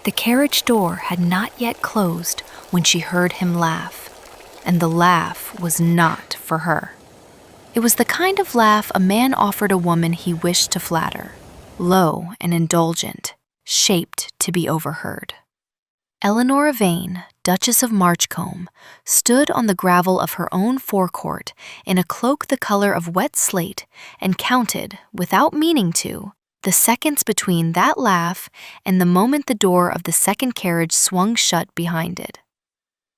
The carriage door had not yet closed when she heard him laugh, and the laugh was not for her. It was the kind of laugh a man offered a woman he wished to flatter, low and indulgent, shaped to be overheard. Eleanor Vane, Duchess of Marchcombe, stood on the gravel of her own forecourt in a cloak the color of wet slate and counted, without meaning to, the seconds between that laugh and the moment the door of the second carriage swung shut behind it.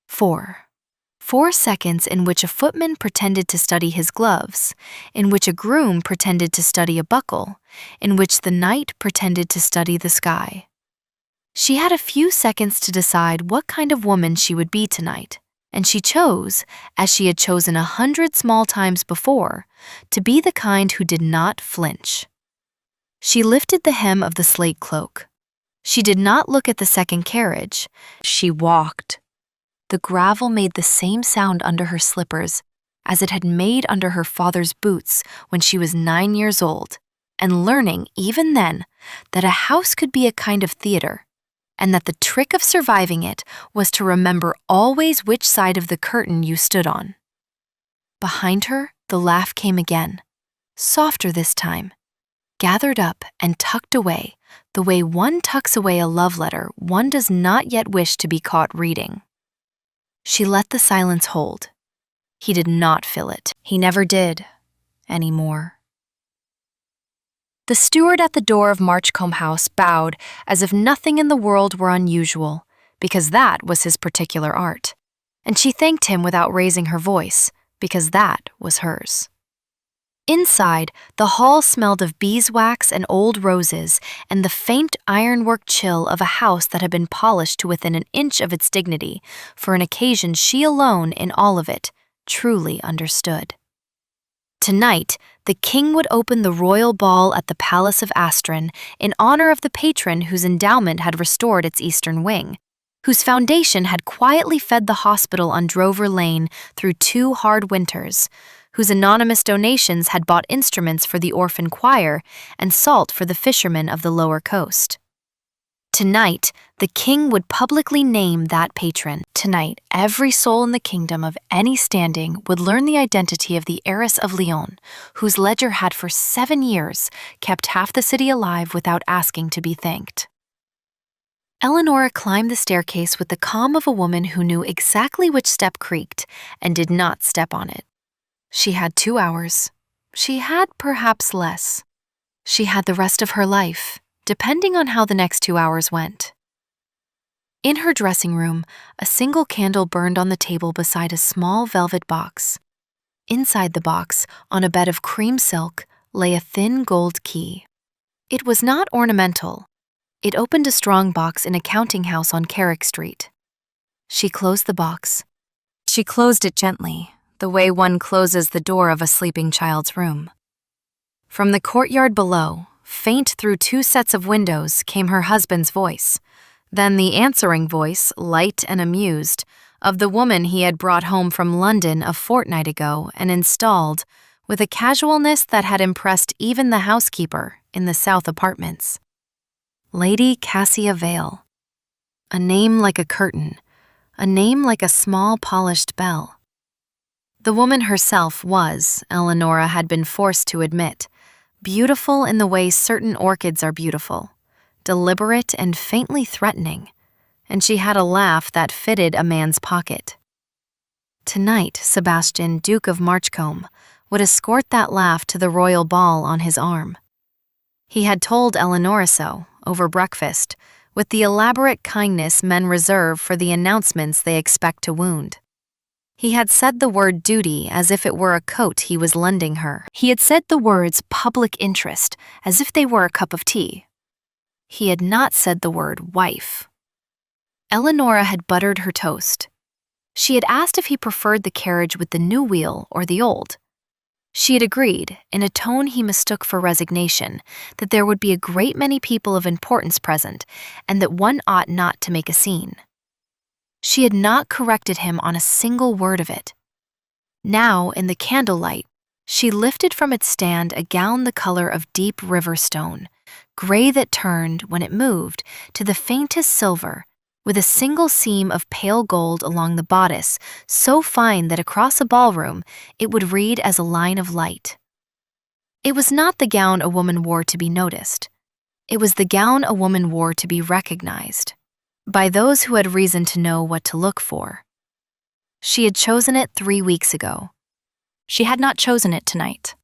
4 seconds in which a footman pretended to study his gloves, in which a groom pretended to study a buckle, in which the knight pretended to study the sky. She had a few seconds to decide what kind of woman she would be tonight, and she chose, as she had chosen 100 small times before, to be the kind who did not flinch. She lifted the hem of the slate cloak. She did not look at the second carriage. She walked. The gravel made the same sound under her slippers as it had made under her father's boots when she was 9 years old, and learning, even then, that a house could be a kind of theater, and that the trick of surviving it was to remember always which side of the curtain you stood on. Behind her, the laugh came again, softer this time, gathered up and tucked away the way one tucks away a love letter one does not yet wish to be caught reading. She let the silence hold. He did not fill it. He never did, anymore. The steward at the door of Marchcombe House bowed as if nothing in the world were unusual, because that was his particular art, and she thanked him without raising her voice, because that was hers. Inside, the hall smelled of beeswax and old roses and the faint ironwork chill of a house that had been polished to within an inch of its dignity for an occasion she alone in all of it truly understood. Tonight, the king would open the royal ball at the Palace of Astron in honor of the patron whose endowment had restored its eastern wing, whose foundation had quietly fed the hospital on Drover Lane through 2 hard winters, whose anonymous donations had bought instruments for the orphan choir and salt for the fishermen of the lower coast. Tonight, the king would publicly name that patron. Tonight, every soul in the kingdom of any standing would learn the identity of the heiress of Lyon, whose ledger had for 7 years kept half the city alive without asking to be thanked. Eleanor climbed the staircase with the calm of a woman who knew exactly which step creaked and did not step on it. She had 2 hours. She had perhaps less. She had the rest of her life, depending on how the next 2 hours went. In her dressing room, a single candle burned on the table beside a small velvet box. Inside the box, on a bed of cream silk, lay a thin gold key. It was not ornamental. It opened a strong box in a counting house on Carrick Street. She closed the box. She closed it gently, the way one closes the door of a sleeping child's room. From the courtyard below, faint through 2 sets of windows, came her husband's voice, then the answering voice, light and amused, of the woman he had brought home from London a fortnight ago and installed, with a casualness that had impressed even the housekeeper, in the south apartments. Lady Cassia Vale. A name like a curtain, a name like a small polished bell. The woman herself was, Eleanora had been forced to admit, beautiful in the way certain orchids are beautiful, deliberate and faintly threatening, and she had a laugh that fitted a man's pocket. Tonight, Sebastian, Duke of Marchcombe, would escort that laugh to the royal ball on his arm. He had told Eleanora so, over breakfast, with the elaborate kindness men reserve for the announcements they expect to wound. He had said the word duty as if it were a coat he was lending her. He had said the words public interest as if they were a cup of tea. He had not said the word wife. Eleanora had buttered her toast. She had asked if he preferred the carriage with the new wheel or the old. She had agreed, in a tone he mistook for resignation, that there would be a great many people of importance present and that one ought not to make a scene. She had not corrected him on a single word of it. Now, in the candlelight, she lifted from its stand a gown the color of deep river stone, gray that turned, when it moved, to the faintest silver, with a single seam of pale gold along the bodice, so fine that across a ballroom it would read as a line of light. It was not the gown a woman wore to be noticed. It was the gown a woman wore to be recognized by those who had reason to know what to look for. She had chosen it 3 weeks ago. She had not chosen it tonight.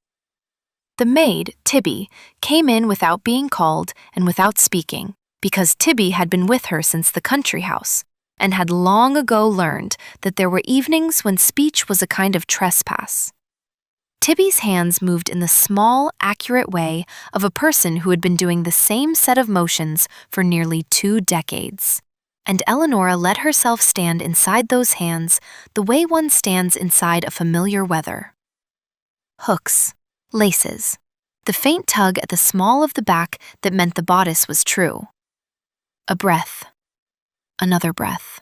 The maid, Tibby, came in without being called and without speaking, because Tibby had been with her since the country house, and had long ago learned that there were evenings when speech was a kind of trespass. Tibby's hands moved in the small, accurate way of a person who had been doing the same set of motions for nearly 2 decades, and Eleanora let herself stand inside those hands the way one stands inside a familiar weather. Hooks, laces, the faint tug at the small of the back that meant the bodice was true. A breath, another breath.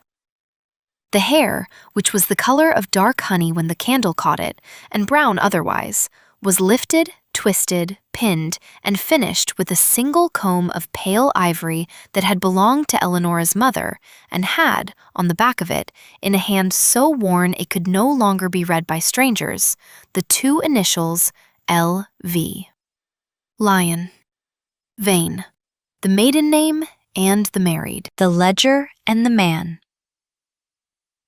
The hair, which was the color of dark honey when the candle caught it, and brown otherwise, was lifted, twisted, pinned, and finished with a single comb of pale ivory that had belonged to Eleanora's mother, and had, on the back of it, in a hand so worn it could no longer be read by strangers, the 2 initials L.V. Lion, Vane, the maiden name and the married, the ledger and the man.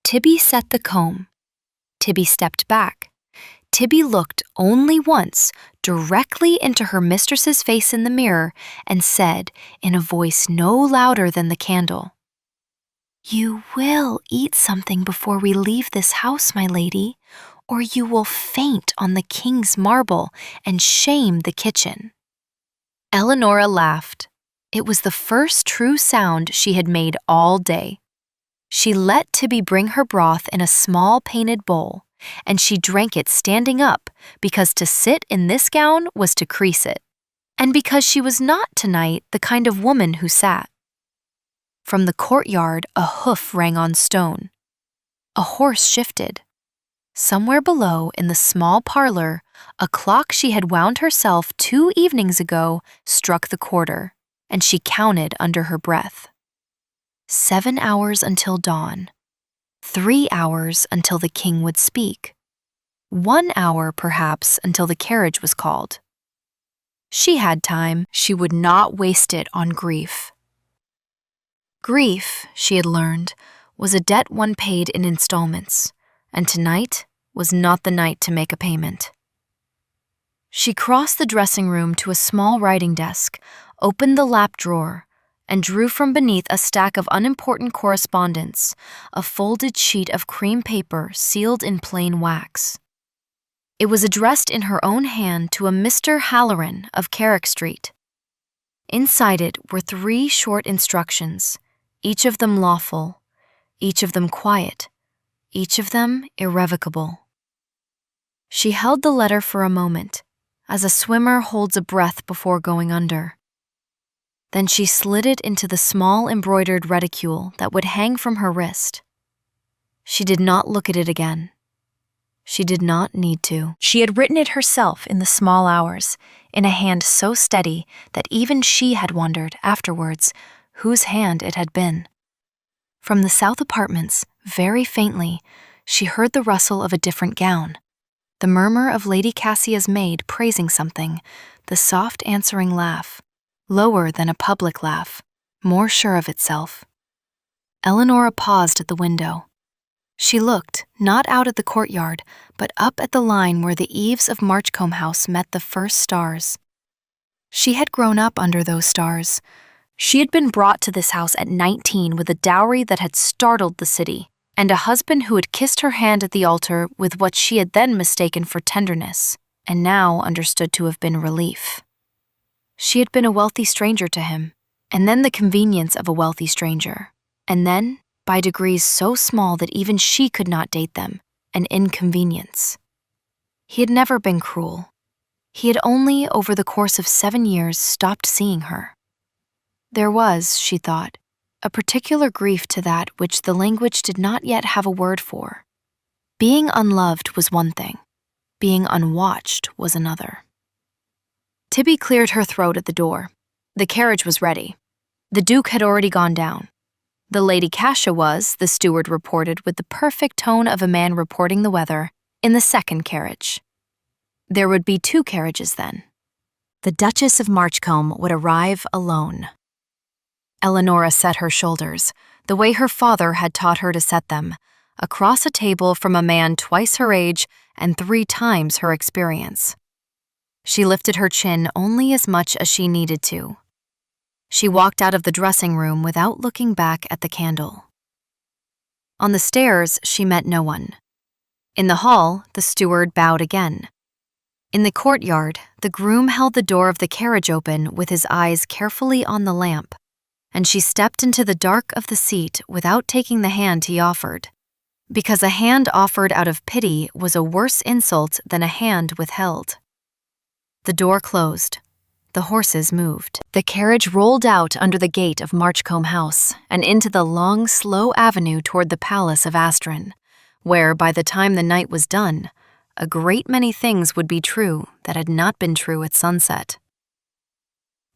Tibby set the comb. Tibby stepped back. Tibby looked only once directly into her mistress's face in the mirror and said, in a voice no louder than the candle, "You will eat something before we leave this house, my lady, or you will faint on the king's marble and shame the kitchen." Eleanora laughed. It was the first true sound she had made all day. She let Tibby bring her broth in a small painted bowl, and she drank it standing up because to sit in this gown was to crease it, and because she was not tonight the kind of woman who sat. From the courtyard a hoof rang on stone. A horse shifted. Somewhere below in the small parlor, a clock she had wound herself 2 evenings ago struck the quarter, and she counted under her breath. 7 hours until dawn. 3 hours until the king would speak. 1 hour, perhaps, until the carriage was called. She had time. She would not waste it on grief. Grief, she had learned, was a debt one paid in installments, and tonight was not the night to make a payment. She crossed the dressing room to a small writing desk, opened the lap drawer, and drew from beneath a stack of unimportant correspondence, a folded sheet of cream paper sealed in plain wax. It was addressed in her own hand to a Mr. Halloran of Carrick Street. Inside it were 3 short instructions, each of them lawful, each of them quiet, each of them irrevocable. She held the letter for a moment, as a swimmer holds a breath before going under. Then she slid it into the small embroidered reticule that would hang from her wrist. She did not look at it again. She did not need to. She had written it herself in the small hours, in a hand so steady that even she had wondered, afterwards, whose hand it had been. From the south apartments, very faintly, she heard the rustle of a different gown, the murmur of Lady Cassia's maid praising something, the soft answering laugh, lower than a public laugh, more sure of itself. Eleanora paused at the window. She looked, not out at the courtyard, but up at the line where the eaves of Marchcombe House met the first stars. She had grown up under those stars. She had been brought to this house at 19 with a dowry that had startled the city, and a husband who had kissed her hand at the altar with what she had then mistaken for tenderness, and now understood to have been relief. She had been a wealthy stranger to him, and then the convenience of a wealthy stranger, and then, by degrees so small that even she could not date them, an inconvenience. He had never been cruel. He had only, over the course of 7 years, stopped seeing her. There was, she thought, a particular grief to that which the language did not yet have a word for. Being unloved was one thing. Being unwatched was another. Tibby cleared her throat at the door. The carriage was ready. The Duke had already gone down. The Lady Cassia was, the steward reported with the perfect tone of a man reporting the weather, in the second carriage. There would be 2 carriages then. The Duchess of Marchcombe would arrive alone. Eleanora set her shoulders, the way her father had taught her to set them, across a table from a man twice her age and 3 times her experience. She lifted her chin only as much as she needed to. She walked out of the dressing room without looking back at the candle. On the stairs, she met no one. In the hall, the steward bowed again. In the courtyard, the groom held the door of the carriage open with his eyes carefully on the lamp, and she stepped into the dark of the seat without taking the hand he offered, because a hand offered out of pity was a worse insult than a hand withheld. The door closed. The horses moved. The carriage rolled out under the gate of Marchcombe House and into the long, slow avenue toward the palace of Astron, where, by the time the night was done, a great many things would be true that had not been true at sunset.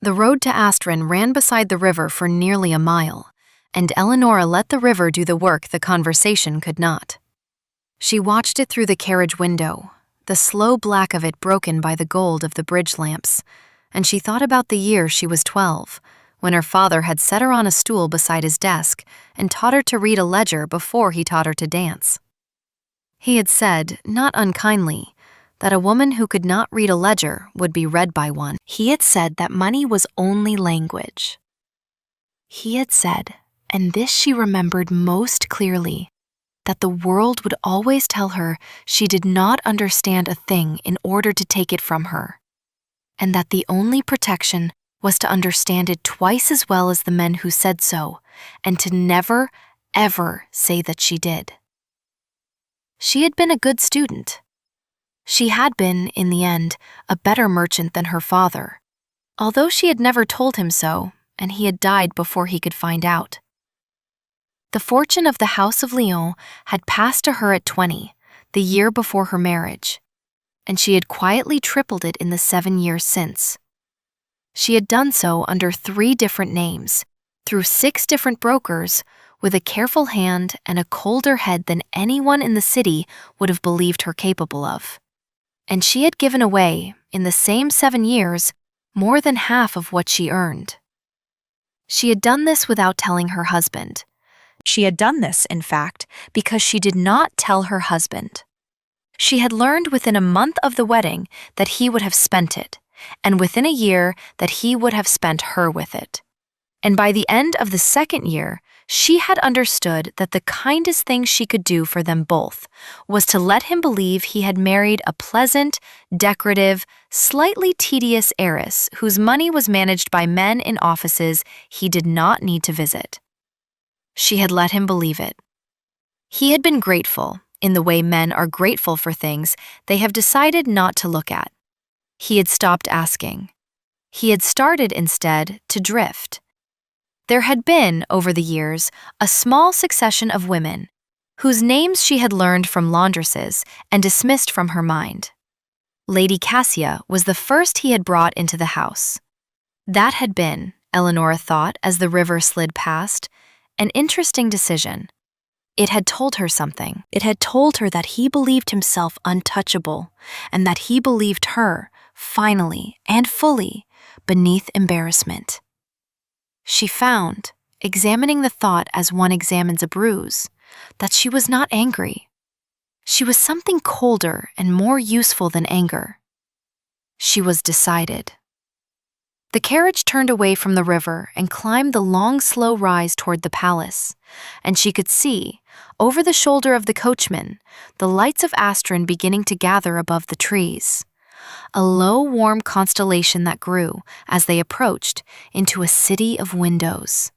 The road to Astron ran beside the river for nearly a mile, and Eleanora let the river do the work the conversation could not. She watched it through the carriage window, the slow black of it broken by the gold of the bridge lamps, and she thought about the year she was 12, when her father had set her on a stool beside his desk and taught her to read a ledger before he taught her to dance. He had said, not unkindly, that a woman who could not read a ledger would be read by one. He had said that money was only language. He had said, and this she remembered most clearly, that the world would always tell her she did not understand a thing in order to take it from her, and that the only protection was to understand it twice as well as the men who said so, and to never, ever say that she did. She had been a good student. She had been, in the end, a better merchant than her father, although she had never told him so, and he had died before he could find out. The fortune of the House of Lyon had passed to her at 20, the year before her marriage, and she had quietly tripled it in the 7 years since. She had done so under 3 different names, through 6 different brokers, with a careful hand and a colder head than anyone in the city would have believed her capable of. And she had given away, in the same 7 years, more than half of what she earned. She had done this without telling her husband. She had done this, in fact, because she did not tell her husband. She had learned within a month of the wedding that he would have spent it, and within a year that he would have spent her with it. And by the end of the 2nd year, she had understood that the kindest thing she could do for them both was to let him believe he had married a pleasant, decorative, slightly tedious heiress whose money was managed by men in offices he did not need to visit. She had let him believe it. He had been grateful, in the way men are grateful for things they have decided not to look at. He had stopped asking. He had started, instead, to drift. There had been, over the years, a small succession of women, whose names she had learned from laundresses and dismissed from her mind. Lady Cassia was the first he had brought into the house. That had been, Eleanora thought as the river slid past, an interesting decision. It had told her something. It had told her that he believed himself untouchable, and that he believed her, finally and fully, beneath embarrassment. She found, examining the thought as one examines a bruise, that she was not angry. She was something colder and more useful than anger. She was decided. The carriage turned away from the river and climbed the long, slow rise toward the palace, and she could see, over the shoulder of the coachman, the lights of Astron beginning to gather above the trees. A low, warm constellation that grew, as they approached, into a city of windows.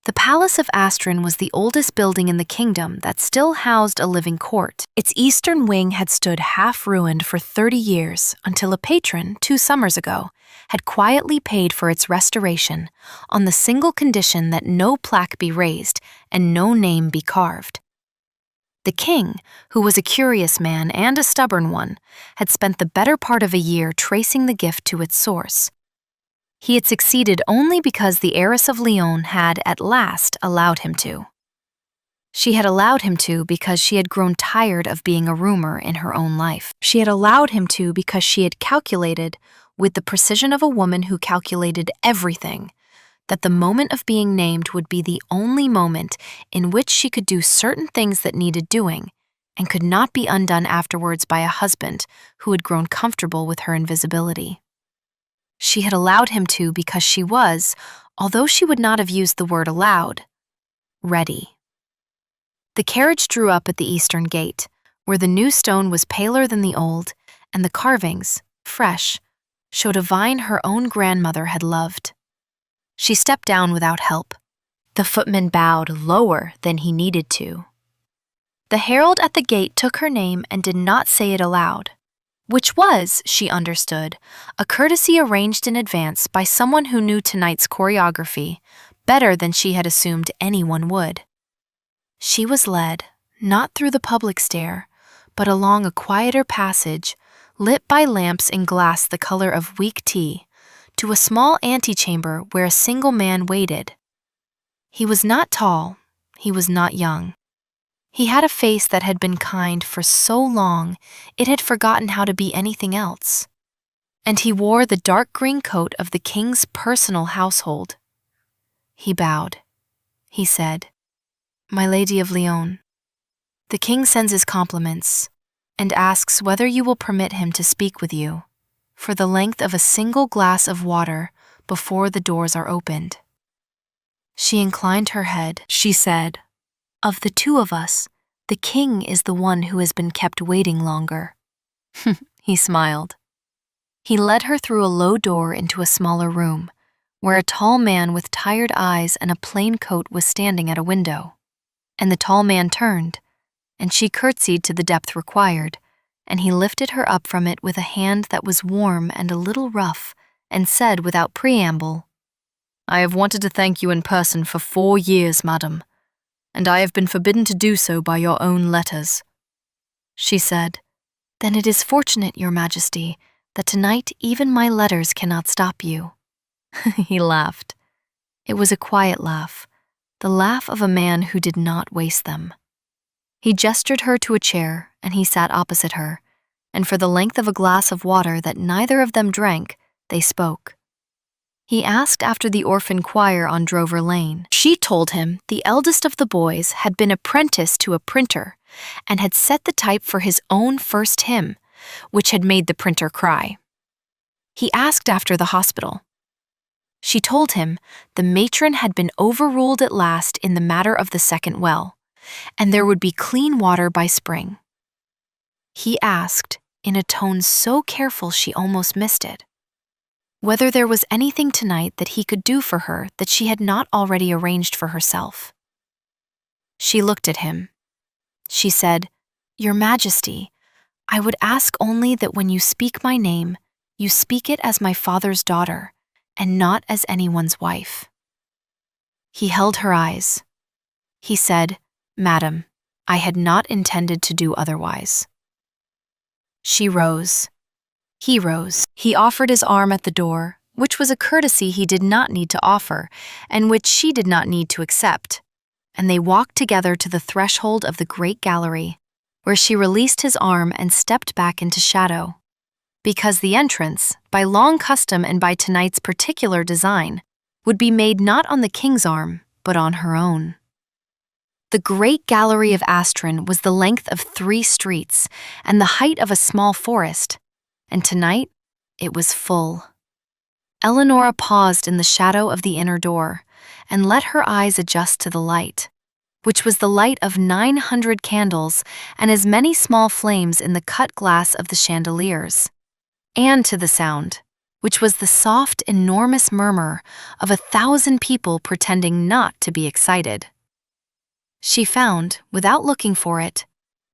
The Palace of Astron was the oldest building in the kingdom that still housed a living court. Its eastern wing had stood half-ruined for 30 years until a patron, 2 summers ago, had quietly paid for its restoration on the single condition that no plaque be raised and no name be carved. The king, who was a curious man and a stubborn one, had spent the better part of a year tracing the gift to its source. He had succeeded only because the heiress of Lyon had at last allowed him to. She had allowed him to because she had grown tired of being a rumor in her own life. She had allowed him to because she had calculated, with the precision of a woman who calculated everything, that the moment of being named would be the only moment in which she could do certain things that needed doing and could not be undone afterwards by a husband who had grown comfortable with her invisibility. She had allowed him to because she was, although she would not have used the word aloud, ready. The carriage drew up at the eastern gate, where the new stone was paler than the old, and the carvings, fresh, showed a vine her own grandmother had loved. She stepped down without help. The footman bowed lower than he needed to. The herald at the gate took her name and did not say it aloud, which was, she understood, a courtesy arranged in advance by someone who knew tonight's choreography better than she had assumed anyone would. She was led, not through the public stair, but along a quieter passage, lit by lamps in glass the color of weak tea, to a small antechamber where a single man waited. He was not tall, he was not young. He had a face that had been kind for so long it had forgotten how to be anything else. And he wore the dark green coat of the king's personal household. He bowed. He said, "My Lady of Lyon, the king sends his compliments and asks whether you will permit him to speak with you for the length of a single glass of water before the doors are opened." She inclined her head. She said, "Of the two of us, the king is the one who has been kept waiting longer." He smiled. He led her through a low door into a smaller room, where a tall man with tired eyes and a plain coat was standing at a window. And the tall man turned, and she curtsied to the depth required, and he lifted her up from it with a hand that was warm and a little rough, and said without preamble, "I have wanted to thank you in person for 4 years, madam, and I have been forbidden to do so by your own letters." She said, "Then it is fortunate, your majesty, that tonight even my letters cannot stop you." He laughed. It was a quiet laugh, the laugh of a man who did not waste them. He gestured her to a chair, and he sat opposite her, and for the length of a glass of water that neither of them drank, they spoke. He asked after the orphan choir on Drover Lane. She told him the eldest of the boys had been apprenticed to a printer and had set the type for his own first hymn, which had made the printer cry. He asked after the hospital. She told him the matron had been overruled at last in the matter of the second well, and there would be clean water by spring. He asked, in a tone so careful she almost missed it, whether there was anything tonight that he could do for her that she had not already arranged for herself. She looked at him. She said, "Your Majesty, I would ask only that when you speak my name, you speak it as my father's daughter, and not as anyone's wife." He held her eyes. He said, "Madam, I had not intended to do otherwise." She rose. He rose. He offered his arm at the door, which was a courtesy he did not need to offer, and which she did not need to accept, and they walked together to the threshold of the great gallery, where she released his arm and stepped back into shadow, because the entrance, by long custom and by tonight's particular design, would be made not on the king's arm, but on her own. The great gallery of Astron was the length of 3 streets and the height of a small forest, and tonight it was full. Eleonora paused in the shadow of the inner door and let her eyes adjust to the light, which was the light of 900 candles and as many small flames in the cut glass of the chandeliers, and to the sound, which was the soft, enormous murmur of 1,000 people pretending not to be excited. She found, without looking for it,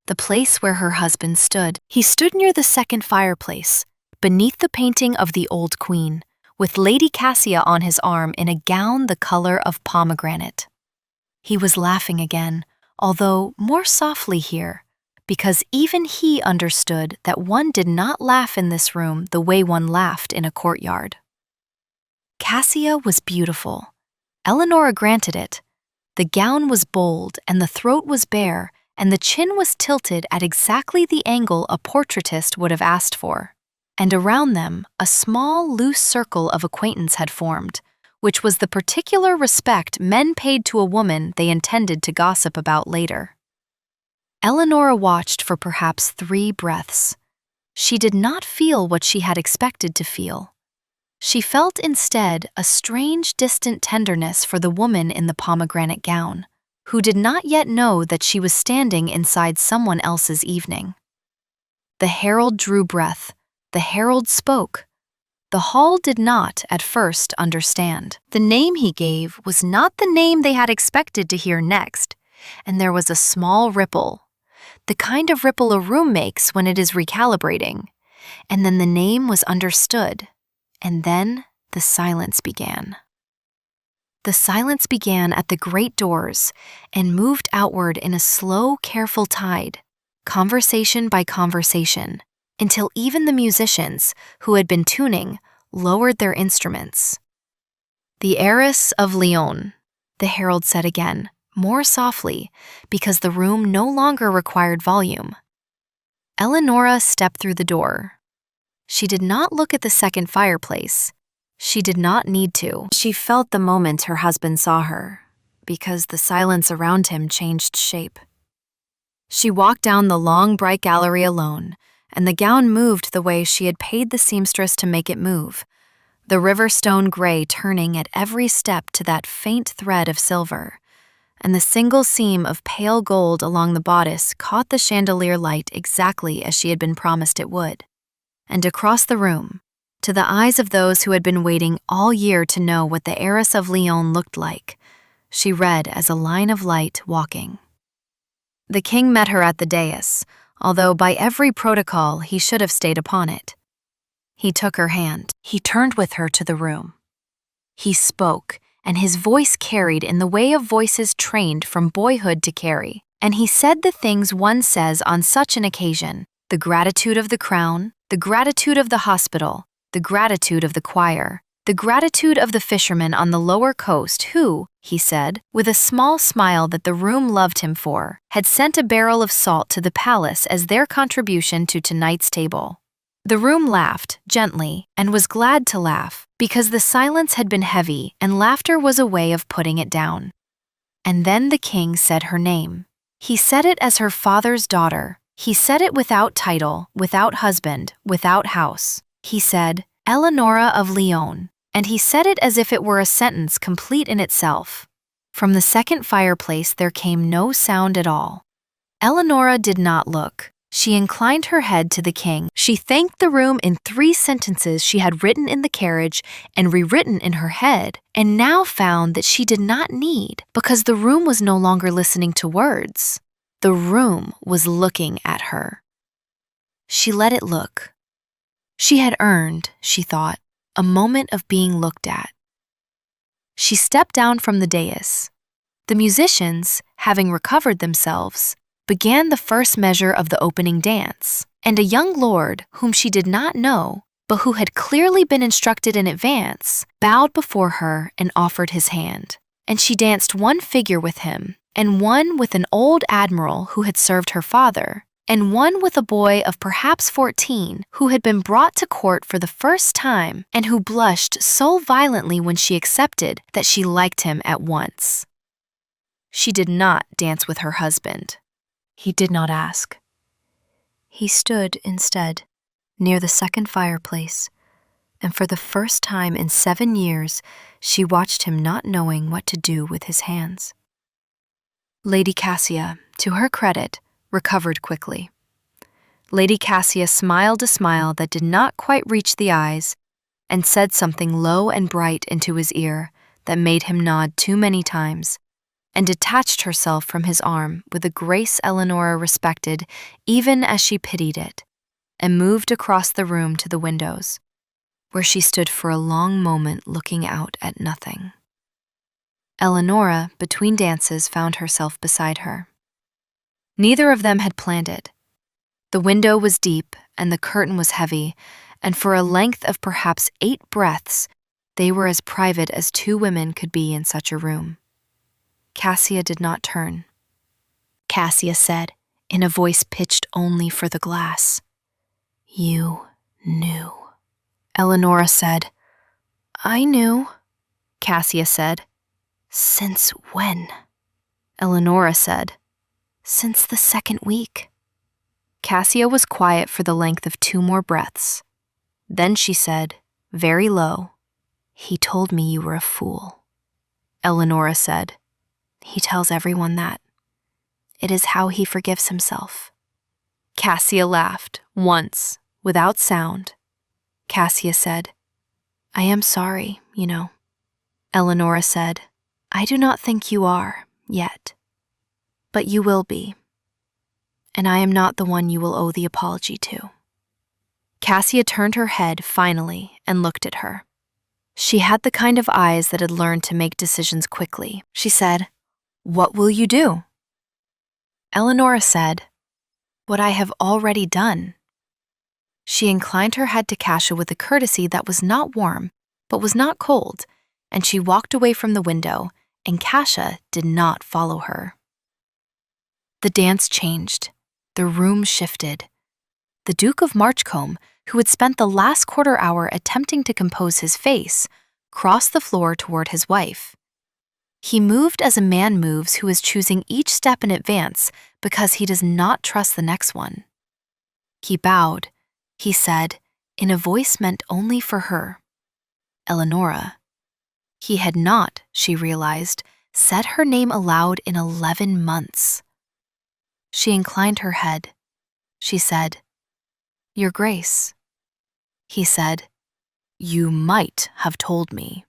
the place where her husband stood. He stood near the second fireplace, beneath the painting of the old queen, with Lady Cassia on his arm in a gown the color of pomegranate. He was laughing again, although more softly here, because even he understood that one did not laugh in this room the way one laughed in a courtyard. Cassia was beautiful. Eleanora granted it. The gown was bold, and the throat was bare, and the chin was tilted at exactly the angle a portraitist would have asked for. And around them, a small, loose circle of acquaintance had formed, which was the particular respect men paid to a woman they intended to gossip about later. Eleanora watched for perhaps 3 breaths. She did not feel what she had expected to feel. She felt instead a strange, distant tenderness for the woman in the pomegranate gown, who did not yet know that she was standing inside someone else's evening. The herald drew breath. The herald spoke. The hall did not, at first, understand. The name he gave was not the name they had expected to hear next, and there was a small ripple, the kind of ripple a room makes when it is recalibrating. And then the name was understood, and then the silence began. The silence began at the great doors and moved outward in a slow, careful tide, conversation by conversation, until even the musicians, who had been tuning, lowered their instruments. "The heiress of Lyon," the herald said again, more softly, because the room no longer required volume. Eleanora stepped through the door. She did not look at the second fireplace. She did not need to. She felt the moment her husband saw her, because the silence around him changed shape. She walked down the long, bright gallery alone, and the gown moved the way she had paid the seamstress to make it move, the river stone gray turning at every step to that faint thread of silver, and the single seam of pale gold along the bodice caught the chandelier light exactly as she had been promised it would. And across the room, to the eyes of those who had been waiting all year to know what the heiress of Lyon looked like, she read as a line of light walking. The king met her at the dais, although by every protocol he should have stayed upon it. He took her hand. He turned with her to the room. He spoke, and his voice carried in the way of voices trained from boyhood to carry, and he said the things one says on such an occasion: the gratitude of the crown, the gratitude of the hospital, the gratitude of the choir, the gratitude of the fishermen on the lower coast who, he said, with a small smile that the room loved him for, had sent a barrel of salt to the palace as their contribution to tonight's table. The room laughed, gently, and was glad to laugh, because the silence had been heavy and laughter was a way of putting it down. And then the king said her name. He said it as her father's daughter. He said it without title, without husband, without house. He said, "Eleanora of Lyon," and he said it as if it were a sentence complete in itself. From the second fireplace there came no sound at all. Eleanora did not look. She inclined her head to the king. She thanked the room in 3 sentences she had written in the carriage and rewritten in her head, and now found that she did not need, because the room was no longer listening to words. The room was looking at her. She let it look. She had earned, she thought, a moment of being looked at. She stepped down from the dais. The musicians, having recovered themselves, began the first measure of the opening dance, and a young lord, whom she did not know, but who had clearly been instructed in advance, bowed before her and offered his hand. And she danced one figure with him, and one with an old admiral who had served her father, and one with a boy of perhaps 14 who had been brought to court for the first time and who blushed so violently when she accepted that she liked him at once. She did not dance with her husband. He did not ask. He stood instead, near the second fireplace, and for the first time in 7 years, she watched him not knowing what to do with his hands. Lady Cassia, to her credit, recovered quickly. Lady Cassia smiled a smile that did not quite reach the eyes, and said something low and bright into his ear that made him nod too many times, and detached herself from his arm with a grace Eleanora respected even as she pitied it, and moved across the room to the windows, where she stood for a long moment looking out at nothing. Eleanora, between dances, found herself beside her. Neither of them had planned it. The window was deep and the curtain was heavy, and for a length of perhaps 8 breaths, They were as private as two women could be in such a room. Cassia did not turn. Cassia said, in a voice pitched only for the glass, "You knew." Eleonora said, "I knew." Cassia said, "Since when?" Eleonora said, "Since the second week." Cassia was quiet for the length of 2 more breaths. Then she said, very low, "He told me you were a fool." Eleonora said, "He tells everyone that. It is how he forgives himself." Cassia laughed, once, without sound. Cassia said, "I am sorry, you know." Eleonora said, "I do not think you are, yet. But you will be. And I am not the one you will owe the apology to." Cassia turned her head, finally, and looked at her. She had the kind of eyes that had learned to make decisions quickly. She said, "What will you do?" Eleonora said, "What I have already done." She inclined her head to Cassia with a courtesy that was not warm, but was not cold, and she walked away from the window, and Cassia did not follow her. The dance changed. The room shifted. The Duke of Marchcombe, who had spent the last quarter hour attempting to compose his face, crossed the floor toward his wife. He moved as a man moves who is choosing each step in advance because he does not trust the next one. He bowed. He said, in a voice meant only for her, "Eleonora." He had not, she realized, said her name aloud in 11 months. She inclined her head. She said, "Your Grace." He said, "You might have told me."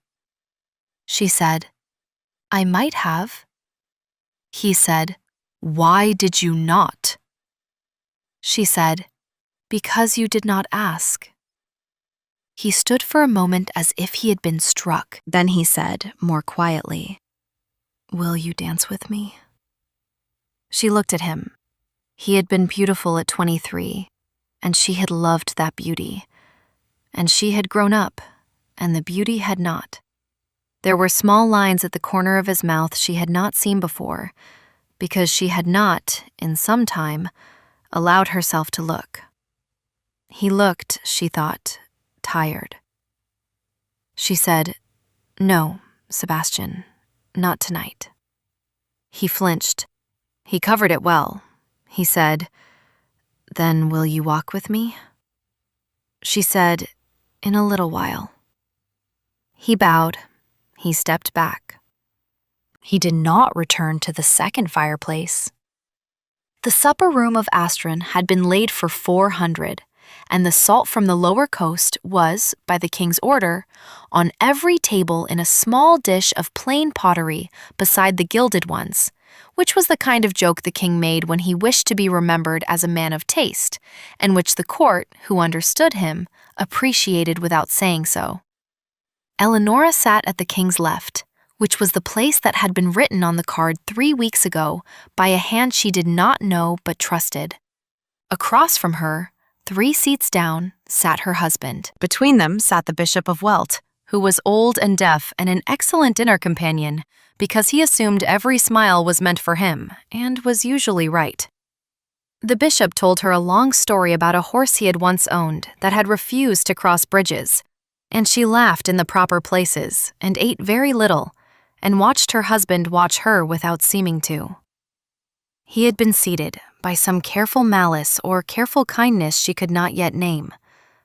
She said, "I might have." He said, "Why did you not?" She said, "Because you did not ask." He stood for a moment as if he had been struck. Then he said, more quietly, "Will you dance with me?" She looked at him. He had been beautiful at 23, and she had loved that beauty. And she had grown up, and the beauty had not. There were small lines at the corner of his mouth she had not seen before, because she had not, in some time, allowed herself to look. He looked, she thought, tired. She said, "No, Sebastian, not tonight." He flinched. He covered it well. He said, "Then will you walk with me?" She said, "In a little while." He bowed. He stepped back. He did not return to the second fireplace. The supper room of Astron had been laid for 400, and the salt from the lower coast was, by the king's order, on every table in a small dish of plain pottery beside the gilded ones, which was the kind of joke the king made when he wished to be remembered as a man of taste, and which the court, who understood him, appreciated without saying so. Eleonora sat at the king's left, which was the place that had been written on the card 3 weeks ago by a hand she did not know but trusted. Across from her, 3 seats down, sat her husband. Between them sat the Bishop of Welt, who was old and deaf and an excellent dinner companion because he assumed every smile was meant for him and was usually right. The bishop told her a long story about a horse he had once owned that had refused to cross bridges, and she laughed in the proper places and ate very little and watched her husband watch her without seeming to. He had been seated, by some careful malice or careful kindness she could not yet name,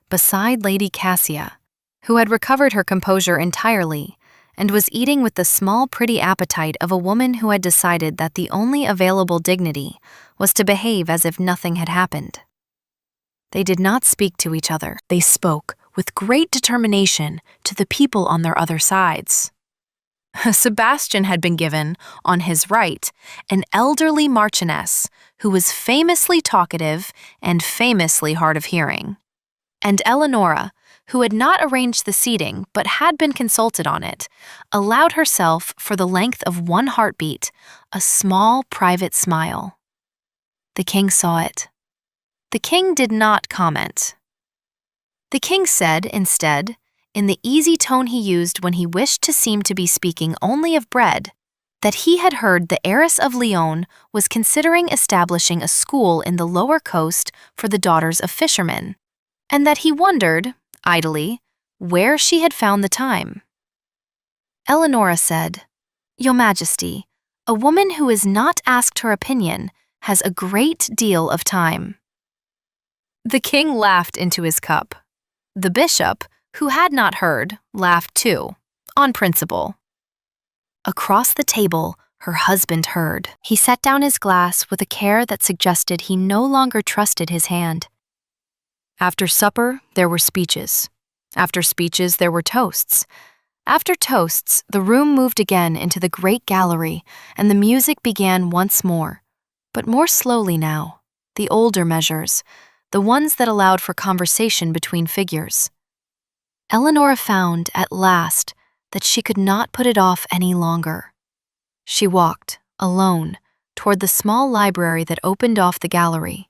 beside Lady Cassia, who had recovered her composure entirely and was eating with the small pretty appetite of a woman who had decided that the only available dignity was to behave as if nothing had happened. They did not speak to each other. They spoke with great determination to the people on their other sides. Sebastian had been given, on his right, an elderly marchioness who was famously talkative and famously hard of hearing. And Eleonora, who had not arranged the seating but had been consulted on it, allowed herself, for the length of 1 heartbeat, a small private smile. The king saw it. The king did not comment. The king said, instead, in the easy tone he used when he wished to seem to be speaking only of bread, that he had heard the heiress of Lyon was considering establishing a school in the lower coast for the daughters of fishermen, and that he wondered, idly, where she had found the time. Eleonora said, "Your Majesty, a woman who is not asked her opinion has a great deal of time." The king laughed into his cup. The bishop, who had not heard, laughed too, on principle. Across the table, her husband heard. He set down his glass with a care that suggested he no longer trusted his hand. After supper, there were speeches. After speeches, there were toasts. After toasts, the room moved again into the great gallery, and the music began once more, but more slowly now, the older measures, the ones that allowed for conversation between figures. Eleonora found, at last, that she could not put it off any longer. She walked, alone, toward the small library that opened off the gallery,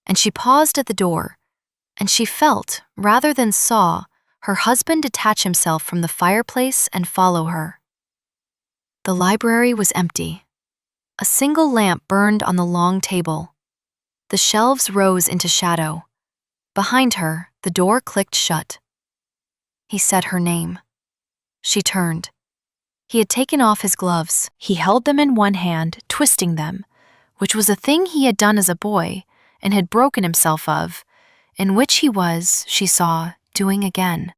and she paused at the door, and she felt, rather than saw, her husband detach himself from the fireplace and follow her. The library was empty. A single lamp burned on the long table. The shelves rose into shadow. Behind her, the door clicked shut. He said her name. She turned. He had taken off his gloves. He held them in one hand, twisting them, which was a thing he had done as a boy and had broken himself of, and which he was, she saw, doing again.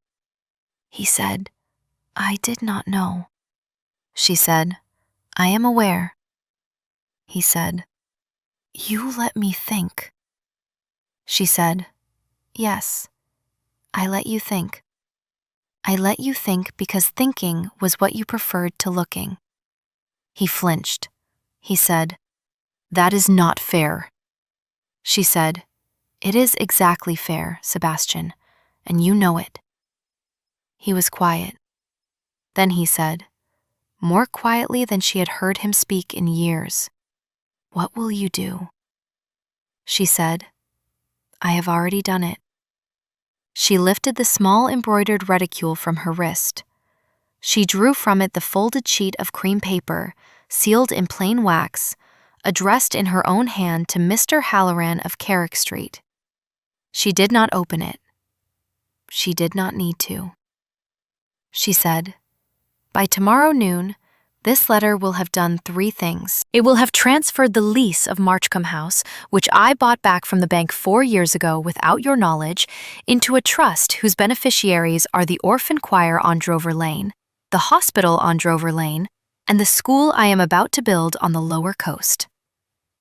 He said, "I did not know." She said, "I am aware." He said, "You let me think." She said, "Yes, I let you think. I let you think because thinking was what you preferred to looking." He flinched. He said, "That is not fair." She said, "It is exactly fair, Sebastian, and you know it." He was quiet. Then he said, more quietly than she had heard him speak in years, "What will you do?" She said, "I have already done it." She lifted the small embroidered reticule from her wrist. She drew from it the folded sheet of cream paper, sealed in plain wax, addressed in her own hand to Mr. Halloran of Carrick Street. She did not open it. She did not need to. She said, "By tomorrow noon, this letter will have done 3 things. It will have transferred the lease of Marchcombe House, which I bought back from the bank 4 years ago without your knowledge, into a trust whose beneficiaries are the orphan choir on Drover Lane, the hospital on Drover Lane, and the school I am about to build on the lower coast.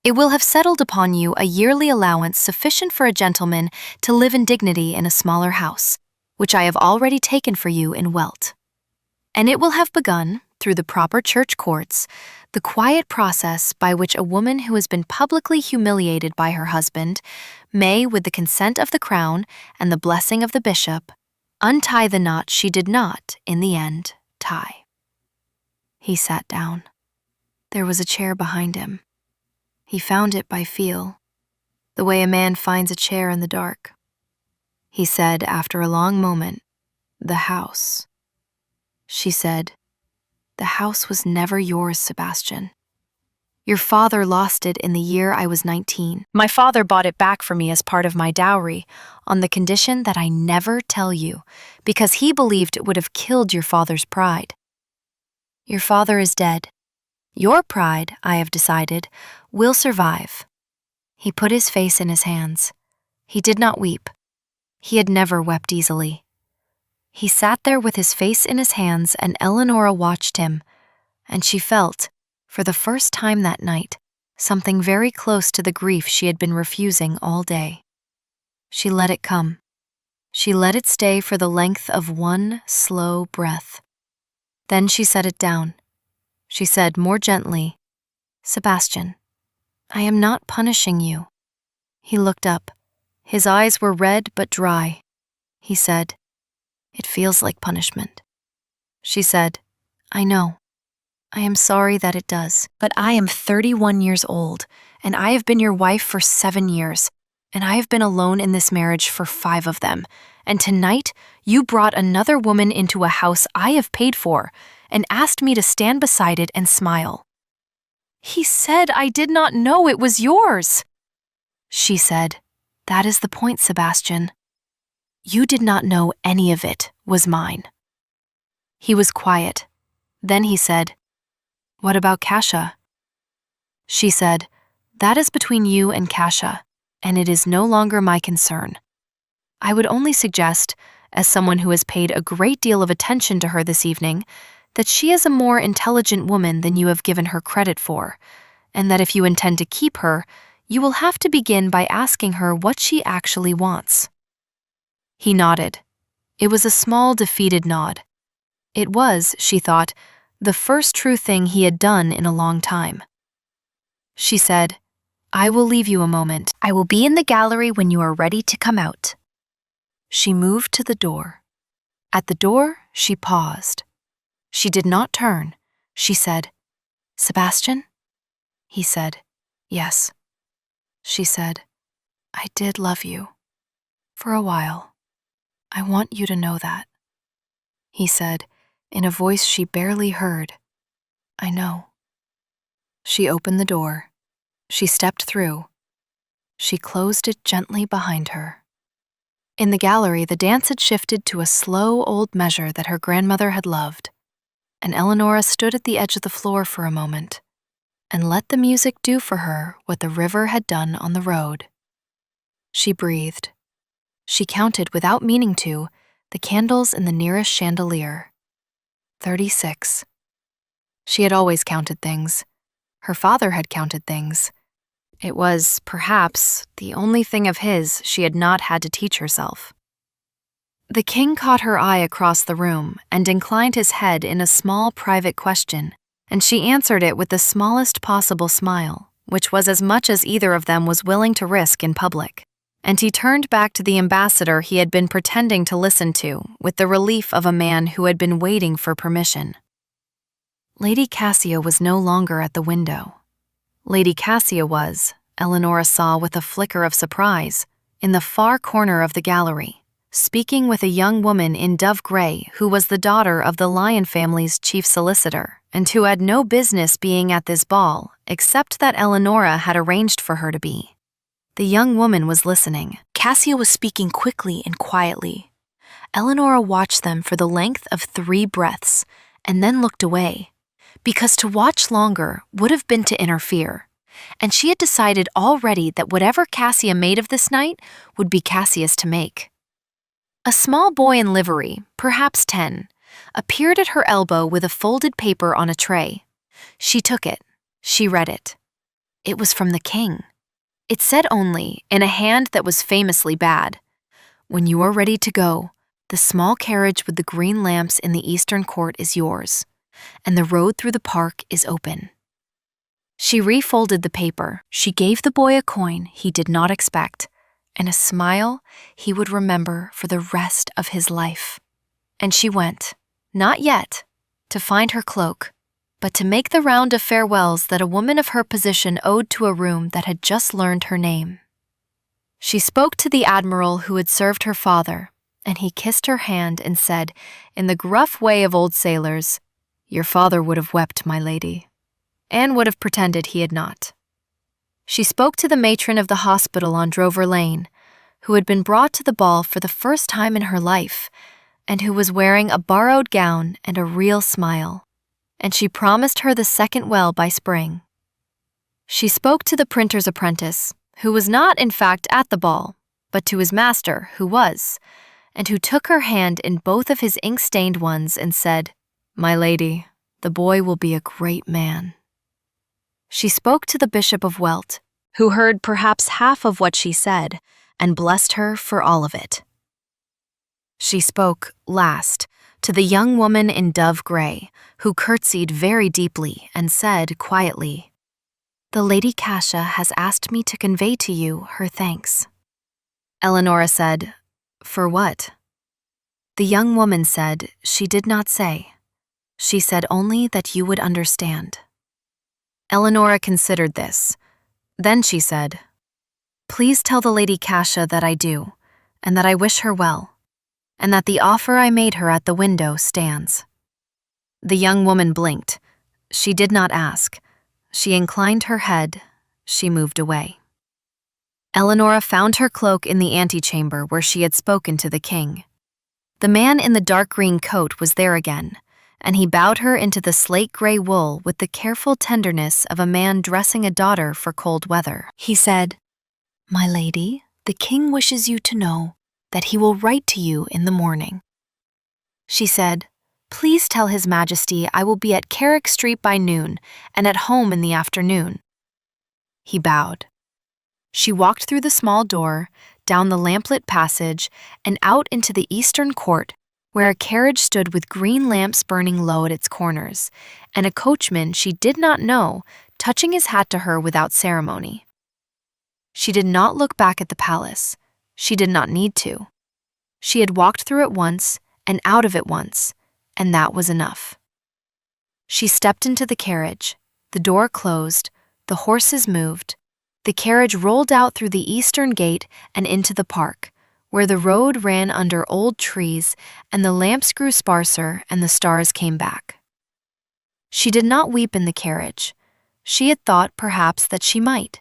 It will have settled upon you a yearly allowance sufficient for a gentleman to live in dignity in a smaller house, which I have already taken for you in Welt. And it will have begun, through the proper church courts, the quiet process by which a woman who has been publicly humiliated by her husband may, with the consent of the crown and the blessing of the bishop, untie the knot she did not, in the end, tie." He sat down. There was a chair behind him. He found it by feel, the way a man finds a chair in the dark. He said, after a long moment, "The house." She said, "The house was never yours, Sebastian. Your father lost it in the year I was 19. My father bought it back for me as part of my dowry, on the condition that I never tell you, because he believed it would have killed your father's pride. Your father is dead. Your pride, I have decided, will survive." He put his face in his hands. He did not weep. He had never wept easily. He sat there with his face in his hands, and Eleonora watched him, and she felt, for the first time that night, something very close to the grief she had been refusing all day. She let it come. She let it stay for the length of one slow breath. Then she set it down. She said more gently, "Sebastian, I am not punishing you." He looked up. His eyes were red but dry. He said, "It feels like punishment." She said, "I know. I am sorry that it does, but I am 31 years old, and I have been your wife for 7 years, and I have been alone in this marriage for 5 of them, and tonight you brought another woman into a house I have paid for and asked me to stand beside it and smile." "He said I did not know it was yours." She said, "That is the point, Sebastian. You did not know any of it was mine." He was quiet. Then he said, "What about Kasia?" She said, "That is between you and Kasia, and it is no longer my concern. I would only suggest, as someone who has paid a great deal of attention to her this evening, that she is a more intelligent woman than you have given her credit for, and that if you intend to keep her, you will have to begin by asking her what she actually wants." He nodded. It was a small, defeated nod. It was, she thought, the first true thing he had done in a long time. She said, "I will leave you a moment. I will be in the gallery when you are ready to come out." She moved to the door. At the door, she paused. She did not turn. She said, "Sebastian?" He said, "Yes." She said, "I did love you. For a while. I want you to know that." He said, in a voice she barely heard, "I know." She opened the door. She stepped through. She closed it gently behind her. In the gallery, the dance had shifted to a slow old measure that her grandmother had loved, and Eleonora stood at the edge of the floor for a moment and let the music do for her what the river had done on the road. She breathed. She counted, without meaning to, the candles in the nearest chandelier. 36. She had always counted things. Her father had counted things. It was, perhaps, the only thing of his she had not had to teach herself. The king caught her eye across the room and inclined his head in a small private question, and she answered it with the smallest possible smile, which was as much as either of them was willing to risk in public. And he turned back to the ambassador he had been pretending to listen to with the relief of a man who had been waiting for permission. Lady Kasia was no longer at the window. Lady Kasia was, Eleonora saw with a flicker of surprise, in the far corner of the gallery, speaking with a young woman in dove gray who was the daughter of the Lion family's chief solicitor and who had no business being at this ball except that Eleonora had arranged for her to be. The young woman was listening. Kasia was speaking quickly and quietly. Eleonora watched them for the length of 3 breaths and then looked away, because to watch longer would have been to interfere, and she had decided already that whatever Kasia made of this night would be Kasia's to make. A small boy in livery, perhaps 10, appeared at her elbow with a folded paper on a tray. She took it. She read it. It was from the king. It said only, in a hand that was famously bad, "When you are ready to go, the small carriage with the green lamps in the eastern court is yours, and the road through the park is open." She refolded the paper. She gave the boy a coin he did not expect, and a smile he would remember for the rest of his life. And she went, not yet, to find her cloak, but to make the round of farewells that a woman of her position owed to a room that had just learned her name. She spoke to the admiral who had served her father, and he kissed her hand and said, in the gruff way of old sailors, "Your father would have wept, my lady," and would have pretended he had not. She spoke to the matron of the hospital on Drover Lane, who had been brought to the ball for the first time in her life, and who was wearing a borrowed gown and a real smile, and she promised her the second well by spring. She spoke to the printer's apprentice, who was not, in fact, at the ball, but to his master, who was, and who took her hand in both of his ink-stained ones and said, "My lady, the boy will be a great man." She spoke to the Bishop of Welt, who heard perhaps half of what she said and blessed her for all of it. She spoke, last, to the young woman in dove gray, who curtsied very deeply and said quietly, "The Lady Kasia has asked me to convey to you her thanks." Eleonora said, "For what?" The young woman said she did not say. She said only that you would understand. Eleonora considered this. Then she said, "Please tell the Lady Kasia that I do, and that I wish her well, and that the offer I made her at the window stands." The young woman blinked. She did not ask. She inclined her head. She moved away. Eleanora found her cloak in the antechamber where she had spoken to the king. The man in the dark green coat was there again, and he bowed her into the slate-gray wool with the careful tenderness of a man dressing a daughter for cold weather. He said, "My lady, the king wishes you to know that he will write to you in the morning." She said, "Please tell His Majesty I will be at Carrick Street by noon and at home in the afternoon." He bowed. She walked through the small door, down the lamplit passage, and out into the eastern court, where a carriage stood with green lamps burning low at its corners, and a coachman she did not know touching his hat to her without ceremony. She did not look back at the palace. She did not need to. She had walked through it once and out of it once, and that was enough. She stepped into the carriage. The door closed. The horses moved. The carriage rolled out through the eastern gate and into the park, where the road ran under old trees and the lamps grew sparser and the stars came back. She did not weep in the carriage. She had thought perhaps that she might.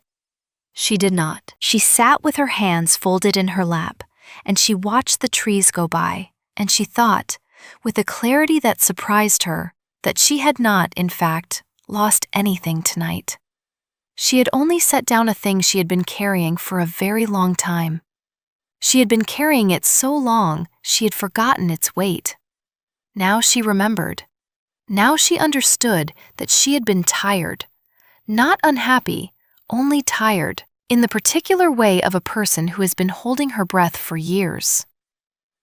She did not. She sat with her hands folded in her lap, and she watched the trees go by, and she thought, with a clarity that surprised her, that she had not, in fact, lost anything tonight. She had only set down a thing she had been carrying for a very long time. She had been carrying it so long she had forgotten its weight. Now she remembered. Now she understood that she had been tired. Not unhappy, only tired, in the particular way of a person who has been holding her breath for years.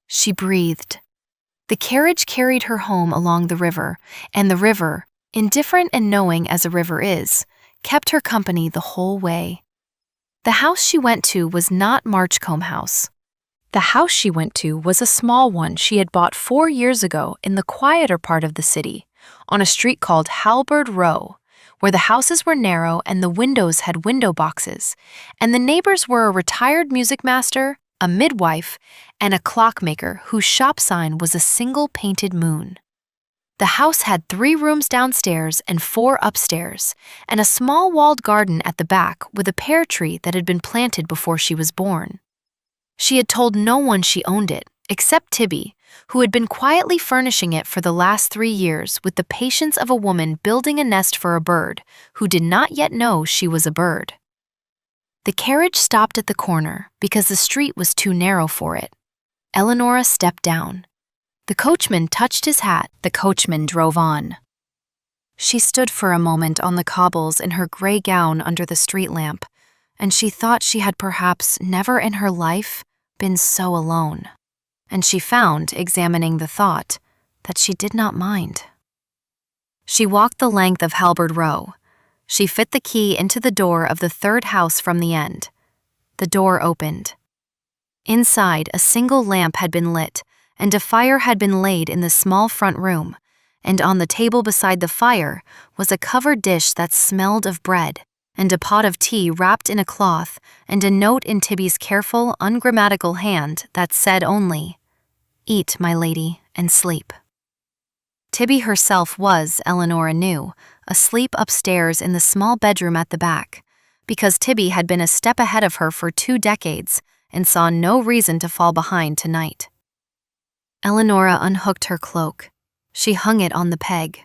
She breathed. The carriage carried her home along the river, and the river, indifferent and knowing as a river is, kept her company the whole way. The house she went to was not Marchcombe House. The house she went to was a small one she had bought 4 years ago in the quieter part of the city, on a street called Halberd Row, where the houses were narrow and the windows had window boxes, and the neighbors were a retired music master, a midwife, and a clockmaker whose shop sign was a single painted moon. The house had 3 rooms downstairs and 4 upstairs, and a small walled garden at the back with a pear tree that had been planted before she was born. She had told no one she owned it, except Tibby, who had been quietly furnishing it for the last 3 years with the patience of a woman building a nest for a bird who did not yet know she was a bird. The carriage stopped at the corner because the street was too narrow for it. Eleanora stepped down. The coachman touched his hat. The coachman drove on. She stood for a moment on the cobbles in her gray gown under the street lamp, and she thought she had perhaps never in her life been so alone. And she found, examining the thought, that she did not mind. She walked the length of Halberd Row. She fit the key into the door of the 3rd house from the end. The door opened. Inside, a single lamp had been lit, and a fire had been laid in the small front room, and on the table beside the fire was a covered dish that smelled of bread, and a pot of tea wrapped in a cloth, and a note in Tibby's careful, ungrammatical hand that said only, "Eat, my lady, and sleep." Tibby herself was, Eleanora knew, asleep upstairs in the small bedroom at the back, because Tibby had been a step ahead of her for 2 decades and saw no reason to fall behind tonight. Eleanora unhooked her cloak. She hung it on the peg.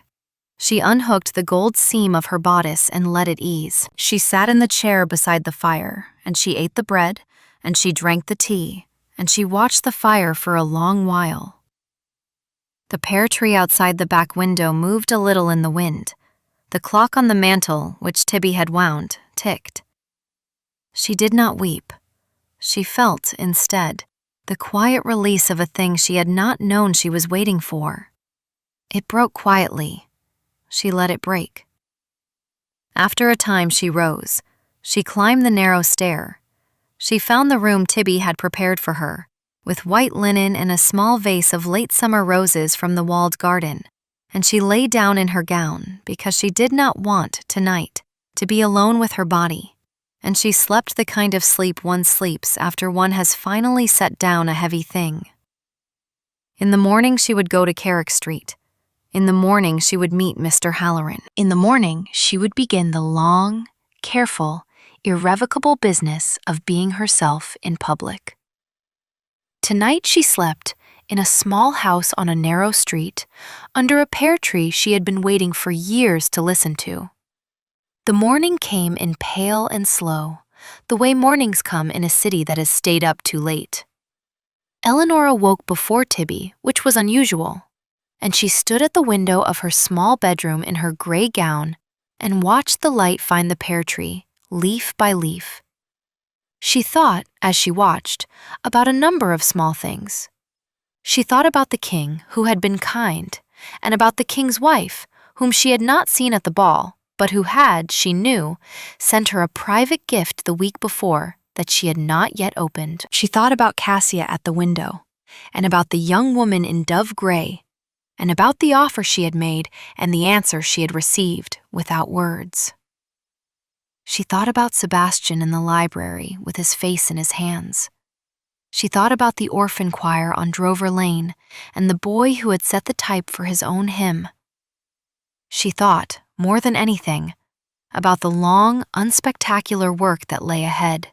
She unhooked the gold seam of her bodice and let it ease. She sat in the chair beside the fire, and she ate the bread, and she drank the tea, and she watched the fire for a long while. The pear tree outside the back window moved a little in the wind. The clock on the mantel, which Tibby had wound, ticked. She did not weep. She felt, instead, the quiet release of a thing she had not known she was waiting for. It broke quietly. She let it break. After a time she rose. She climbed the narrow stair. She found the room Tibby had prepared for her, with white linen and a small vase of late summer roses from the walled garden, and she lay down in her gown because she did not want, tonight, to be alone with her body. And she slept the kind of sleep one sleeps after one has finally set down a heavy thing. In the morning, she would go to Carrick Street. In the morning, she would meet Mr. Halloran. In the morning, she would begin the long, careful, irrevocable business of being herself in public. Tonight she slept in a small house on a narrow street, under a pear tree she had been waiting for years to listen to. The morning came in pale and slow, the way mornings come in a city that has stayed up too late. Eleanor awoke before Tibby, which was unusual, and she stood at the window of her small bedroom in her gray gown and watched the light find the pear tree, leaf by leaf. She thought, as she watched, about a number of small things. She thought about the king, who had been kind, and about the king's wife, whom she had not seen at the ball, but who had, she knew, sent her a private gift the week before that she had not yet opened. She thought about Cassia at the window, and about the young woman in dove gray, and about the offer she had made and the answer she had received without words. She thought about Sebastian in the library with his face in his hands. She thought about the orphan choir on Drover Lane and the boy who had set the type for his own hymn. She thought, more than anything, about the long, unspectacular work that lay ahead.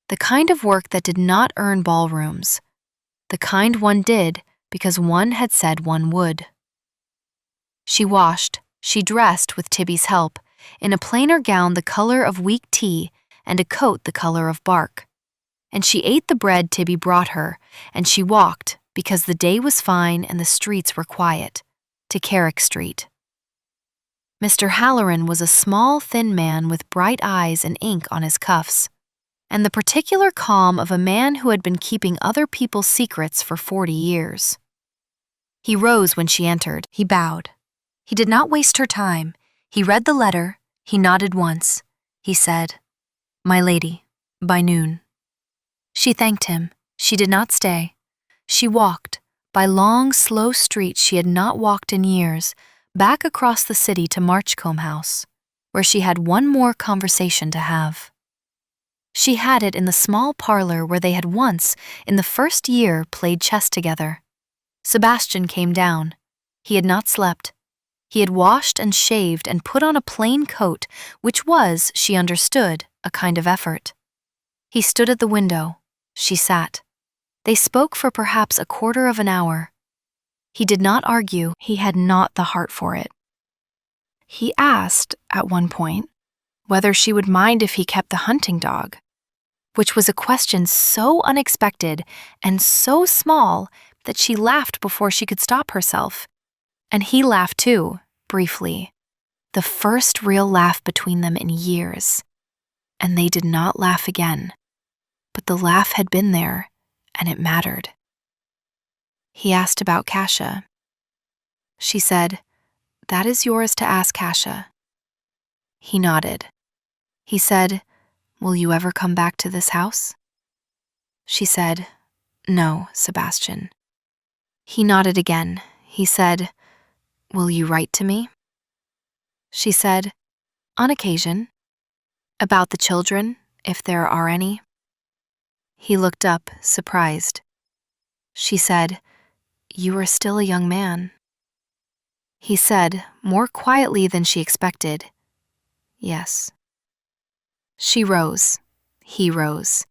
The kind of work that did not earn ballrooms. The kind one did because one had said one would. She washed, she dressed with Tibby's help, in a plainer gown the color of weak tea and a coat the color of bark. And she ate the bread Tibby brought her, and she walked, because the day was fine and the streets were quiet, to Carrick Street. Mr. Halloran was a small, thin man with bright eyes and ink on his cuffs, and the particular calm of a man who had been keeping other people's secrets for 40 years. He rose when she entered. He bowed. He did not waste her time. He read the letter. He nodded once. He said, "My lady, by noon." She thanked him. She did not stay. She walked, by long, slow streets she had not walked in years, back across the city to Marchcombe House, where she had one more conversation to have. She had it in the small parlor where they had once, in the first year, played chess together. Sebastian came down. He had not slept. He had washed and shaved and put on a plain coat, which was, she understood, a kind of effort. He stood at the window. She sat. They spoke for perhaps a quarter of an hour. He did not argue. He had not the heart for it. He asked, at one point, whether she would mind if he kept the hunting dog, which was a question so unexpected and so small that she laughed before she could stop herself. And he laughed too, briefly, the first real laugh between them in years. And they did not laugh again. But the laugh had been there, and it mattered. He asked about Kasia. She said, "That is yours to ask Kasia." He nodded. He said, "Will you ever come back to this house?" She said, "No, Sebastian." He nodded again. He said, "Will you write to me?" She said, "On occasion." About the children, if there are any. He looked up, surprised. She said, "You are still a young man." He said, more quietly than she expected, "Yes." She rose. He rose.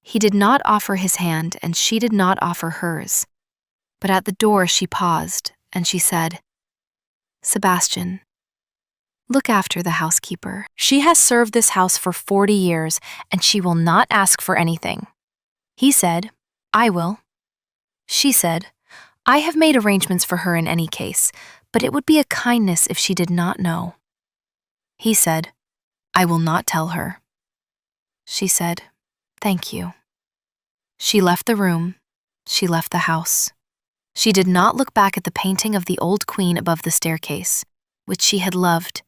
He did not offer his hand, and she did not offer hers. But at the door she paused, and she said, "Sebastian, look after the housekeeper. She has served this house for 40 years, and she will not ask for anything." He said, "I will." She said, "I have made arrangements for her in any case, but it would be a kindness if she did not know." He said, "I will not tell her." She said, "Thank you." She left the room. She left the house. She did not look back at the painting of the old queen above the staircase, which she had loved,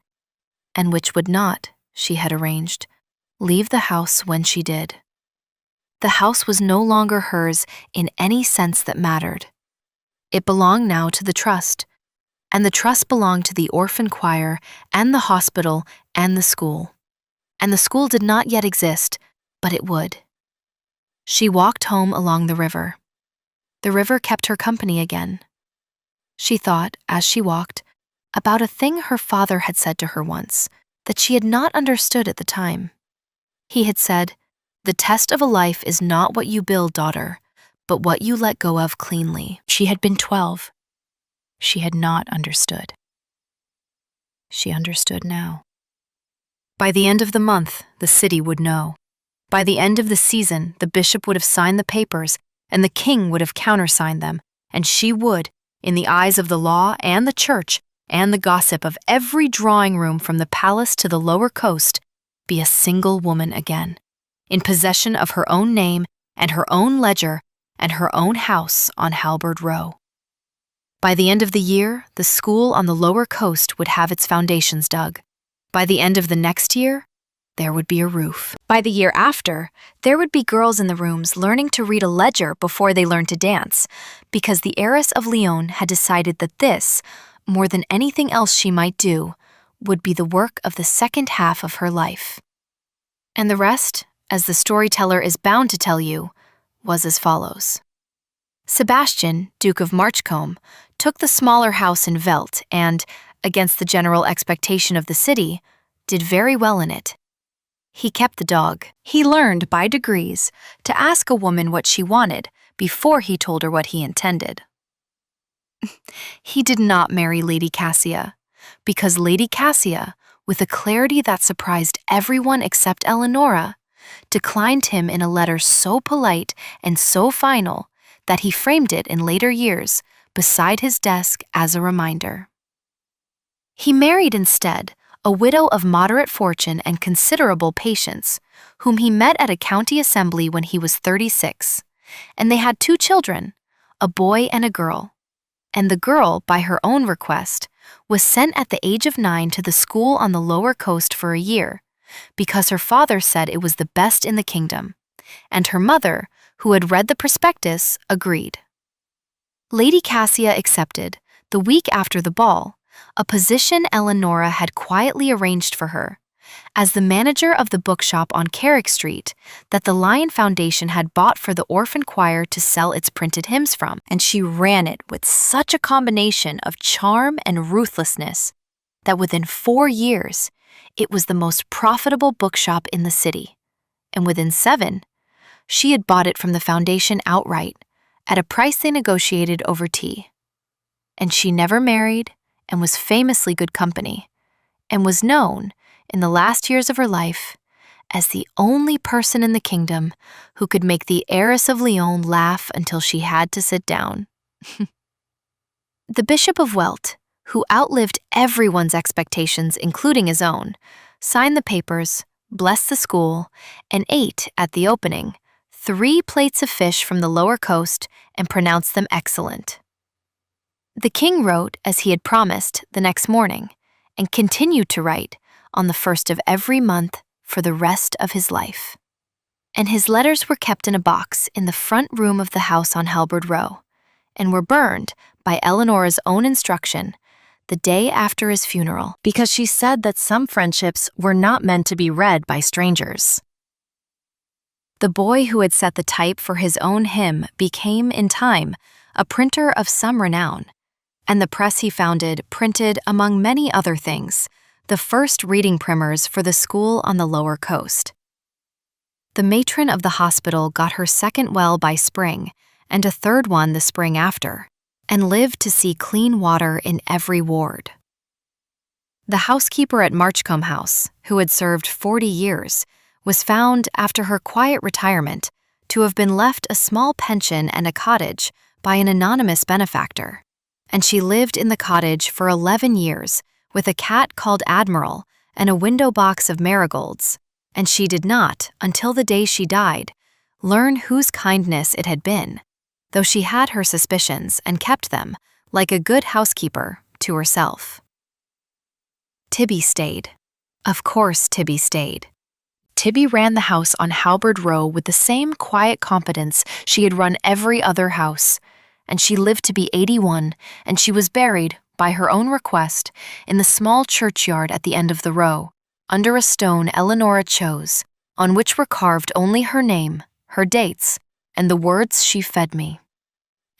and which would not, she had arranged, leave the house when she did. The house was no longer hers in any sense that mattered. It belonged now to the trust, and the trust belonged to the orphan choir and the hospital and the school. And the school did not yet exist, but it would. She walked home along the river. The river kept her company again. She thought, as she walked, about a thing her father had said to her once that she had not understood at the time. He had said, "The test of a life is not what you build, daughter, but what you let go of cleanly." She had been 12. She had not understood. She understood now. By the end of the month, the city would know. By the end of the season, the bishop would have signed the papers, and the king would have countersigned them, and she would, in the eyes of the law and the church and the gossip of every drawing room from the palace to the lower coast, be a single woman again, in possession of her own name and her own ledger and her own house on Halberd Row. By the end of the year, the school on the lower coast would have its foundations dug. By the end of the next year, there would be a roof. By the year after, there would be girls in the rooms learning to read a ledger before they learned to dance, because the heiress of Lyon had decided that this, more than anything else she might do, would be the work of the second half of her life. And the rest, as the storyteller is bound to tell you, was as follows. Sebastian, Duke of Marchcombe, took the smaller house in Velt and, against the general expectation of the city, did very well in it. He kept the dog. He learned, by degrees, to ask a woman what she wanted before he told her what he intended. He did not marry Lady Cassia, because Lady Cassia, with a clarity that surprised everyone except Eleonora, declined him in a letter so polite and so final that he framed it in later years beside his desk as a reminder. He married instead a widow of moderate fortune and considerable patience, whom he met at a county assembly when he was 36, and they had 2 children, a boy and a girl. And the girl, by her own request, was sent at the age of 9 to the school on the lower coast for a year, because her father said it was the best in the kingdom, and her mother, who had read the prospectus, agreed. Lady Cassia accepted, the week after the ball, a position Eleonora had quietly arranged for her, as the manager of the bookshop on Carrick Street that the Lion Foundation had bought for the orphan choir to sell its printed hymns from, and she ran it with such a combination of charm and ruthlessness that within 4 years it was the most profitable bookshop in the city, and within 7, she had bought it from the foundation outright at a price they negotiated over tea. And she never married and was famously good company, and was known, in the last years of her life, as the only person in the kingdom who could make the heiress of Lyon laugh until she had to sit down. The Bishop of Welt, who outlived everyone's expectations, including his own, signed the papers, blessed the school, and ate, at the opening, 3 plates of fish from the lower coast and pronounced them excellent. The king wrote, as he had promised, the next morning, and continued to write on the 1st of every month for the rest of his life. And his letters were kept in a box in the front room of the house on Halberd Row, and were burned, by Eleonora's own instruction, the day after his funeral, because she said that some friendships were not meant to be read by strangers. The boy who had set the type for his own hymn became, in time, a printer of some renown, and the press he founded printed, among many other things, the first reading primers for the school on the lower coast. The matron of the hospital got her second well by spring, and a third one the spring after, and lived to see clean water in every ward. The housekeeper at Marchcombe House, who had served 40 years, was found, after her quiet retirement, to have been left a small pension and a cottage by an anonymous benefactor, and she lived in the cottage for 11 years with a cat called Admiral and a window box of marigolds, and she did not, until the day she died, learn whose kindness it had been, though she had her suspicions and kept them, like a good housekeeper, to herself. Tibby stayed. Of course Tibby stayed. Tibby ran the house on Halberd Row with the same quiet competence she had run every other house, and she lived to be 81, and she was buried, by her own request, in the small churchyard at the end of the row, under a stone Eleonora chose, on which were carved only her name, her dates, and the words "She fed me."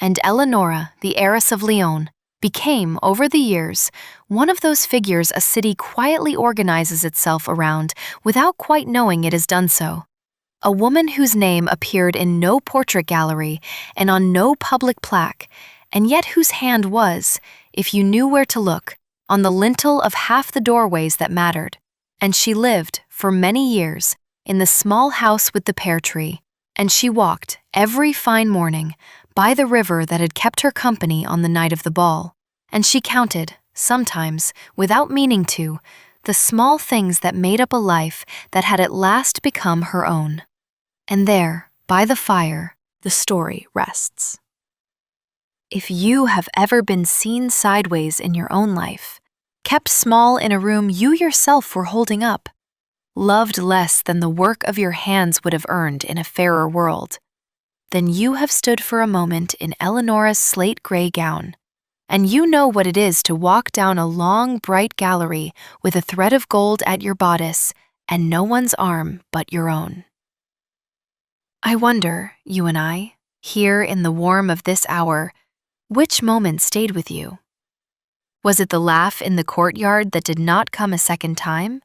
And Eleonora, the heiress of Lyon, became, over the years, one of those figures a city quietly organizes itself around without quite knowing it has done so. A woman whose name appeared in no portrait gallery and on no public plaque, and yet whose hand was, if you knew where to look, on the lintel of half the doorways that mattered. And she lived, for many years, in the small house with the pear tree, and she walked, every fine morning, by the river that had kept her company on the night of the ball, and she counted, sometimes, without meaning to, the small things that made up a life that had at last become her own. And there, by the fire, the story rests. If you have ever been seen sideways in your own life, kept small in a room you yourself were holding up, loved less than the work of your hands would have earned in a fairer world, then you have stood for a moment in Eleonora's slate gray gown, and you know what it is to walk down a long, bright gallery with a thread of gold at your bodice and no one's arm but your own. I wonder, you and I, here in the warm of this hour, which moment stayed with you? Was it the laugh in the courtyard that did not come a second time?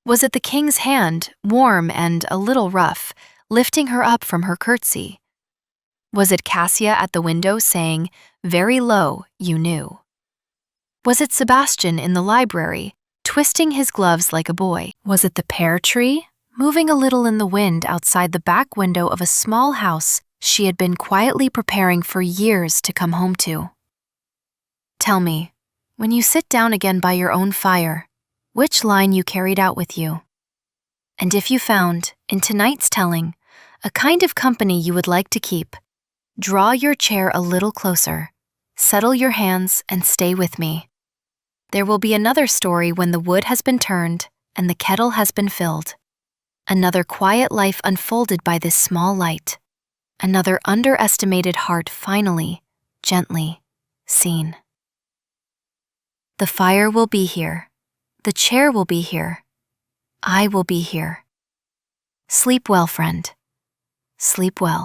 Was it the king's hand, warm and a little rough, lifting her up from her curtsy? Was it Cassia at the window saying, very low, you knew? Was it Sebastian in the library, twisting his gloves like a boy? Was it the pear tree, moving a little in the wind outside the back window of a small house she had been quietly preparing for years to come home to? Tell me, when you sit down again by your own fire, which line you carried out with you? And if you found, in tonight's telling, a kind of company you would like to keep, draw your chair a little closer, settle your hands, and stay with me. There will be another story when the wood has been turned and the kettle has been filled. Another quiet life unfolded by this small light. Another underestimated heart finally, gently, seen. The fire will be here. The chair will be here. I will be here. Sleep well, friend. Sleep well.